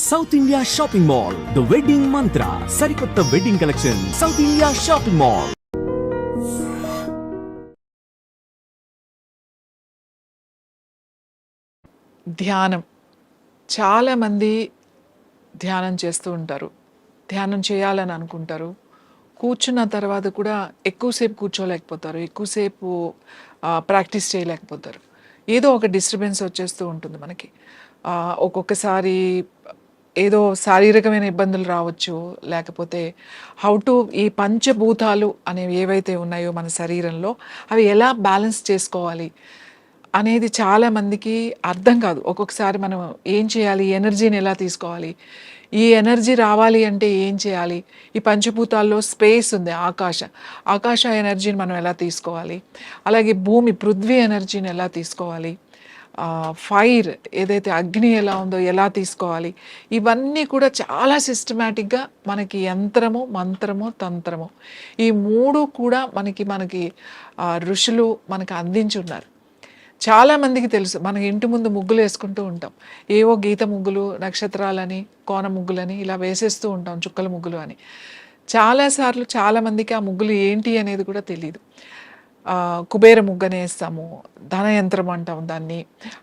South India shopping mall the wedding మంత్ర సరికొత్త wedding collection south India shopping mall. ధ్యానం. చాలామంది ధ్యానం చేస్తూ ఉంటారు, ధ్యానం చేయాలని అనుకుంటారు. కూర్చున్న తర్వాత కూడా ఎక్కువసేపు కూర్చోలేకపోతారు, ఎక్కువసేపు ప్రాక్టీస్ చేయలేకపోతారు. ఏదో ఒక డిస్టర్బెన్స్ వచ్చేస్తూ ఉంటుంది మనకి. ఒక్కొక్కసారి ఏదో శారీరకమైన ఇబ్బందులు రావచ్చు, లేకపోతే ఈ పంచభూతాలు అనేవి ఏవైతే ఉన్నాయో మన శరీరంలో అవి ఎలా బ్యాలెన్స్ చేసుకోవాలి అనేది చాలామందికి అర్థం కాదు. ఒక్కొక్కసారి మనం ఏం చేయాలి, ఎనర్జీని ఎలా తీసుకోవాలి, ఈ ఎనర్జీ రావాలి అంటే ఏం చేయాలి, ఈ పంచభూతాల్లో స్పేస్ ఉంది, ఆకాశ ఎనర్జీని మనం ఎలా తీసుకోవాలి, అలాగే పృథ్వీ ఎనర్జీని ఎలా తీసుకోవాలి, ఫైర్ ఏదైతే అగ్ని ఎలా ఉందో ఎలా తీసుకోవాలి, ఇవన్నీ కూడా చాలా సిస్టమేటిక్గా మనకి యంత్రము, మంత్రము, తంత్రము ఈ మూడు కూడా మనకి ఋషులు మనకు అందించున్నారు. చాలామందికి తెలుసు. మన ఇంటి ముందు ముగ్గులు వేసుకుంటూ ఉంటాం, ఏవో గీత ముగ్గులు, నక్షత్రాలని, కోన ముగ్గులని ఇలా వేసేస్తూ ఉంటాం, చుక్కల ముగ్గులు అని. చాలాసార్లు చాలామందికి ఆ ముగ్గులు ఏంటి అనేది కూడా తెలియదు. కుబేర ముగ్గని వేస్తాము, ధనయంత్రం అంటాం దాన్ని.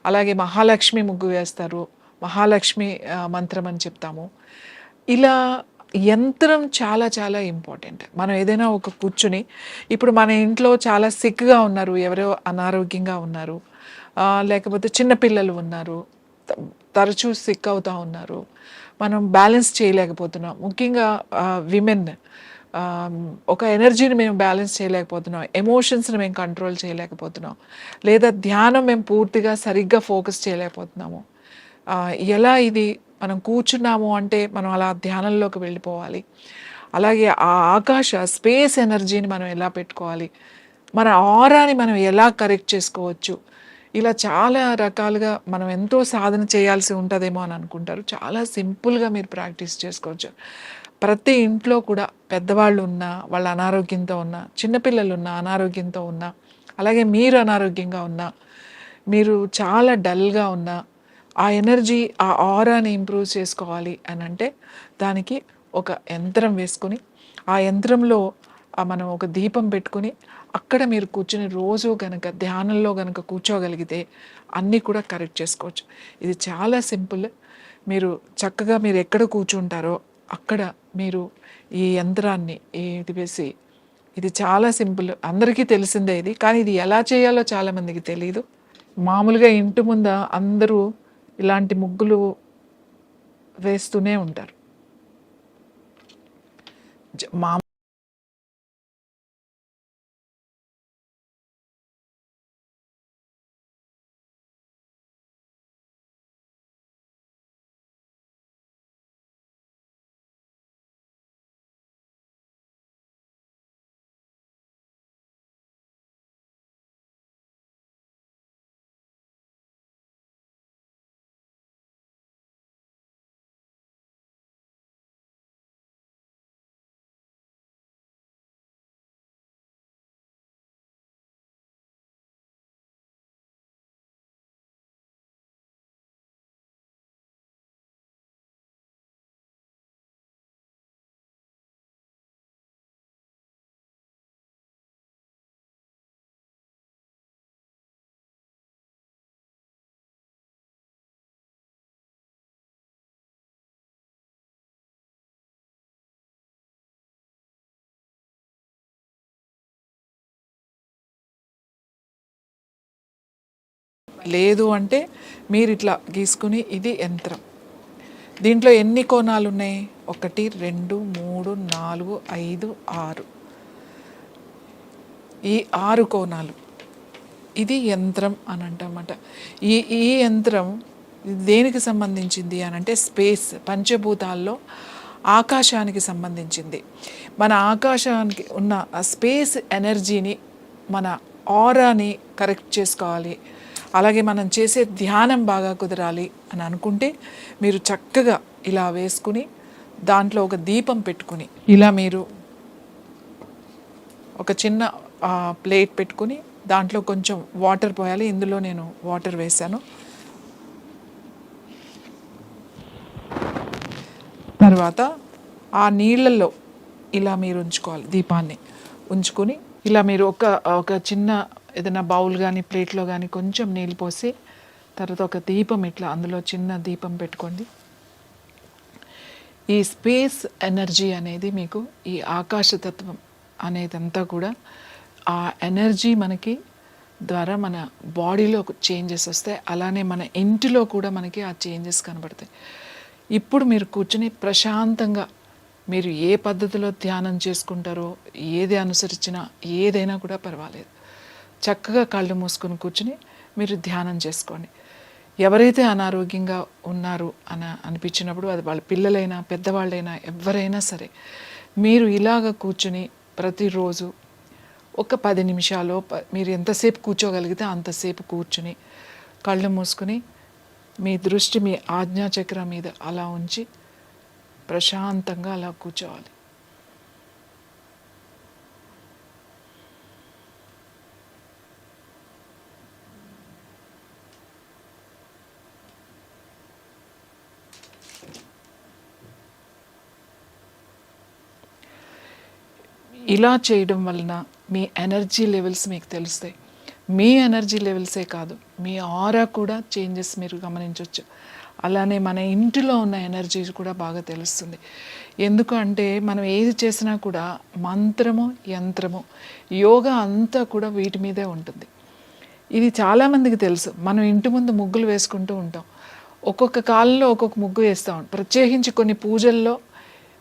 అలాగే మహాలక్ష్మి ముగ్గు వేస్తారు, మహాలక్ష్మి మంత్రం అని చెప్తాము. ఇలా యంత్రం చాలా చాలా ఇంపార్టెంట్. మనం ఏదైనా ఒక కూర్చుని, ఇప్పుడు మన ఇంట్లో చాలా సిక్గా ఉన్నారు, ఎవరో అనారోగ్యంగా ఉన్నారు, లేకపోతే చిన్నపిల్లలు ఉన్నారు, తరచూ సిక్ అవుతూ ఉన్నారు, మనం బ్యాలెన్స్ చేయలేకపోతున్నాం. ముఖ్యంగా విమెన్ ఒక ఎనర్జీని మేము బ్యాలెన్స్ చేయలేకపోతున్నాం, ఎమోషన్స్ని మేము కంట్రోల్ చేయలేకపోతున్నాం, లేదా ధ్యానం మేము పూర్తిగా సరిగ్గా ఫోకస్ చేయలేకపోతున్నాము. ఎలా ఇది మనం కూర్చున్నాము అంటే మనం అలా ధ్యానంలోకి వెళ్ళిపోవాలి. అలాగే స్పేస్ ఎనర్జీని మనం ఎలా పెట్టుకోవాలి, మన ఆరాని మనం ఎలా కరెక్ట్ చేసుకోవచ్చు, ఇలా చాలా రకాలుగా మనం ఎంతో సాధన చేయాల్సి ఉంటుందేమో అని అనుకుంటారు. చాలా సింపుల్గా మీరు ప్రాక్టీస్ చేసుకోవచ్చు. ప్రతి ఇంట్లో కూడా పెద్దవాళ్ళు ఉన్నా, వాళ్ళ అనారోగ్యంతో ఉన్నా, చిన్నపిల్లలు ఉన్నా అనారోగ్యంతో ఉన్నా, అలాగే మీరు అనారోగ్యంగా ఉన్నా, మీరు చాలా డల్గా ఉన్నా, ఆ ఎనర్జీ, ఆ ఆరాని ఇంప్రూవ్ చేసుకోవాలి అని అంటే దానికి ఒక యంత్రం వేసుకొని, ఆ యంత్రంలో మనం ఒక దీపం పెట్టుకుని అక్కడ మీరు కూర్చుని రోజు కనుక ధ్యానంలో కనుక కూర్చోగలిగితే అన్నీ కూడా కరెక్ట్ చేసుకోవచ్చు. ఇది చాలా సింపుల్. మీరు చక్కగా మీరు ఎక్కడ కూర్చుంటారో అక్కడ మీరు ఈ యంత్రాన్ని ఇది వేసి, ఇది చాలా సింపుల్, అందరికీ తెలిసిందే ఇది, కానీ ఇది ఎలా చేయాలో చాలామందికి తెలియదు. మామూలుగా ఇంటి ముంద అందరూ ఇలాంటి ముగ్గులు వేస్తూనే ఉంటారు. మా లేదు అంటే మీరు ఇట్లా గీసుకుని, ఇది యంత్రం. దీంట్లో ఎన్ని కోణాలు ఉన్నాయి? 1, 2, 3, 4, 5, 6. ఈ 6 కోణాలు, ఇది యంత్రం అని అంటమాట. ఈ యంత్రం దేనికి సంబంధించింది అని అంటే స్పేస్, పంచభూతాల్లో ఆకాశానికి సంబంధించింది. మన ఆకాశానికి ఉన్న ఆ స్పేస్ ఎనర్జీని, మన ఆరాని కరెక్ట్ చేసుకోవాలి. అలాగే మనం చేసే ధ్యానం బాగా కుదరాలి అని అనుకుంటే మీరు చక్కగా ఇలా వేసుకుని దాంట్లో ఒక దీపం పెట్టుకుని, ఇలా మీరు ఒక చిన్న ప్లేట్ పెట్టుకుని దాంట్లో కొంచెం వాటర్ పోయాలి. ఇందులో నేను వాటర్ వేసాను. తర్వాత ఆ నీళ్ళల్లో ఇలా మీరు ఉంచుకోవాలి, దీపాన్ని ఉంచుకొని ఇలా మీరు ఒక చిన్న ఏదైనా బౌల్ కానీ ప్లేట్లో కానీ కొంచెం నీళ్ళు పోసి తర్వాత ఒక దీపం ఇట్లా అందులో చిన్న దీపం పెట్టుకోండి. ఈ స్పేస్ ఎనర్జీ అనేది మీకు ఈ ఆకాశతత్వం అనేదంతా కూడా ఆ ఎనర్జీ మనకి ద్వారా మన బాడీలో చేంజెస్ వస్తాయి. అలానే మన ఇంటిలో కూడా మనకి ఆ చేంజెస్ కనబడతాయి. ఇప్పుడు మీరు కూర్చుని ప్రశాంతంగా మీరు ఏ పద్ధతిలో ధ్యానం చేసుకుంటారో, ఏది అనుసరించినా ఏదైనా కూడా పర్వాలేదు, చక్కగా కళ్ళు మూసుకొని కూర్చుని మీరు ధ్యానం చేసుకోండి. ఎవరైతే అనారోగ్యంగా ఉన్నారు అని అనిపించినప్పుడు, అది వాళ్ళ పిల్లలైనా పెద్దవాళ్ళైనా ఎవరైనా సరే, మీరు ఇలాగ కూర్చుని ప్రతిరోజు ఒక 10 నిమిషాలు మీరు ఎంతసేపు కూర్చోగలిగితే అంతసేపు కూర్చుని కళ్ళు మూసుకుని మీ దృష్టి మీ ఆజ్ఞాచక్రం మీద అలా ఉంచి ప్రశాంతంగా అలా కూర్చోవాలి. ఇలా చేయడం వలన మీ ఎనర్జీ లెవెల్స్ మీకు తెలుస్తాయి. మీ ఎనర్జీ లెవెల్సే కాదు, మీ ఆరా కూడా చేంజెస్ మీరు గమనించవచ్చు. అలానే మన ఇంటిలో ఉన్న ఎనర్జీ కూడా బాగా తెలుస్తుంది. ఎందుకు అంటే మనం ఏది చేసినా కూడా మంత్రము, యంత్రము, యోగా అంతా కూడా వీటి మీదే ఉంటుంది. ఇది చాలామందికి తెలుసు. మనం ఇంటి ముందు ముగ్గులు వేసుకుంటూ ఉంటాం. ఒక్కొక్క కాలంలో ఒక్కొక్క ముగ్గు వేస్తూ ఉంటాం. ప్రత్యేకించి కొన్ని పూజల్లో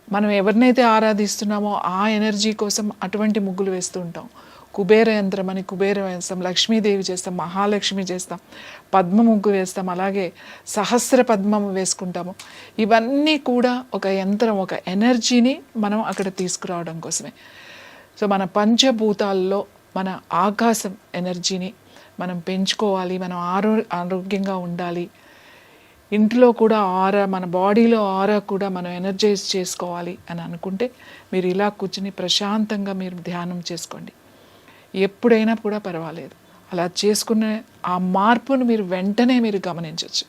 మనం ఎవరినైతే ఆరాధిస్తున్నామో ఆ ఎనర్జీ కోసం అటువంటి ముగ్గులు వేస్తూ ఉంటాం. కుబేర యంత్రం అని కుబేర వేస్తాం, లక్ష్మీదేవి చేస్తాం, మహాలక్ష్మి చేస్తాం, పద్మ ముగ్గు వేస్తాం, అలాగే సహస్ర పద్మము వేసుకుంటాము. ఇవన్నీ కూడా ఒక యంత్రం, ఒక ఎనర్జీని మనం అక్కడ తీసుకురావడం కోసమే. సో మన పంచభూతాల్లో మన ఆకాశం ఎనర్జీని మనం పెంచుకోవాలి, మనం ఆరోగ్యంగా ఉండాలి. ఇంట్లో కూడా ఆరా, మన బాడీలో ఆరా కూడా మనం ఎనర్జైజ్ చేసుకోవాలి అని అనుకుంటే మీరు ఇలా కూర్చుని ప్రశాంతంగా మీరు ధ్యానం చేసుకోండి. ఎప్పుడైనా కూడా పర్వాలేదు. అలా చేసుకునే ఆ మార్పును మీరు వెంటనే మీరు గమనించవచ్చు.